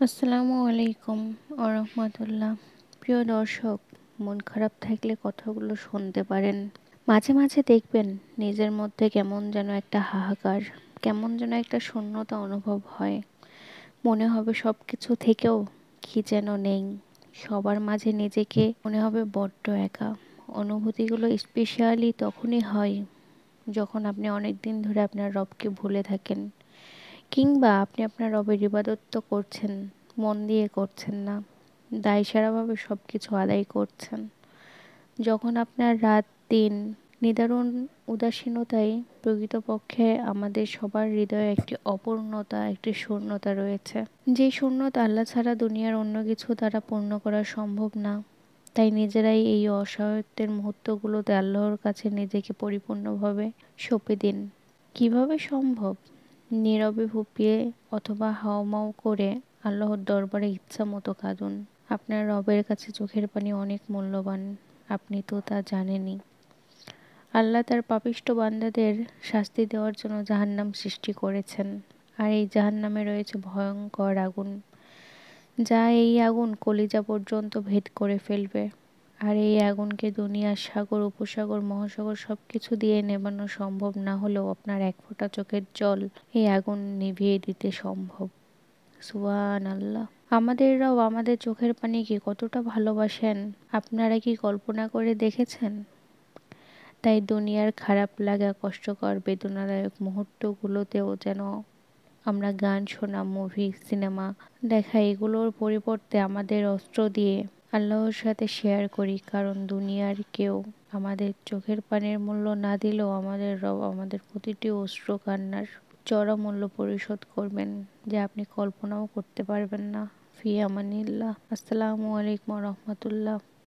আসসালামু আলাইকুম আরহামতুল্লাহ। প্রিয় দর্শক, মন খারাপ থাকলে কথাগুলো শুনতে পারেন। মাঝে মাঝে দেখবেন নিজের মধ্যে কেমন যেন একটা হাহাকার, কেমন যেন একটা শূন্যতা অনুভব হয়। মনে হবে সব কিছু থেকেও কি যেন নেই। সবার মাঝে নিজেকে মনে হবে বড্ড একা। অনুভূতিগুলো স্পেশালি তখনই হয় যখন আপনি অনেক দিন ধরে আপনার রবকে ভুলে থাকেন, কিংবা আপনি আপনার রবের ইবাদত তো করছেন, মন দিয়ে করছেন না, দায়সারাভাবে সব কিছু আদায় করছেন। যখন আপনার রাত দিন নিদারুণ উদাসীনতায় প্রকৃতপক্ষে আমাদের সবার হৃদয়ে একটি অপূর্ণতা, একটি শূন্যতা রয়েছে। যে শূন্যতা আল্লাহ ছাড়া দুনিয়ার অন্য কিছু দ্বারা পূর্ণ করা সম্ভব না। তাই নিজেরাই এই অসহায়ত্বের মুহূর্তগুলোতে আল্লাহর কাছে নিজেকে পরিপূর্ণভাবে সঁপে দিন। কিভাবে সম্ভব? নীরবে ফুঁপিয়ে অথবা হাউমাউ করে আল্লাহর দরবারে ইচ্ছা মতো কাঁদুন। আপনার রবের কাছে চোখের পানি অনেক মূল্যবান, আপনি তো তা জানেনই। আল্লাহ তার পাপিষ্ঠ বান্দাদের শাস্তি দেওয়ার জন্য জাহান্নাম সৃষ্টি করেছেন। আর এই জাহান্নামে রয়েছে ভয়ঙ্কর আগুন, যা এই আগুন কলিজা পর্যন্ত ভেদ করে ফেলবে। আর এই আগুনকে দুনিয়ার সাগর, উপসাগর, মহাসাগর সবকিছু দিয়ে নেভানো সম্ভব না হলেও আপনার এক ফোঁটা চোখের জল এই আগুন নিভিয়ে দিতে সম্ভব। সুবহান আল্লাহ। আমাদের রব আমাদের চোখের পানিকে কতটা ভালোবাসেন আপনারা কি কল্পনা করে দেখেছেন? তাই দুনিয়ার খারাপ লাগা, কষ্টকর, বেদনাদায়ক মুহূর্তগুলোতেও যেন আমরা গান শোনা, মুভি, সিনেমা দেখা এগুলোর পরিবর্তে আমাদের অস্ত্র দিয়ে আল্লাহর সাথে শেয়ার করি। কারণ দুনিয়ার কেউ আমাদের চোখের পানির মূল্য না দিলেও আমাদের রব আমাদের প্রতিটি অশ্রু কান্নার চড়া মূল্য পরিশোধ করবেন, যা আপনি কল্পনাও করতে পারবেন না। ফি আমানিল্লাহ। আসসালামু আলাইকুম রহমতুল্লাহ।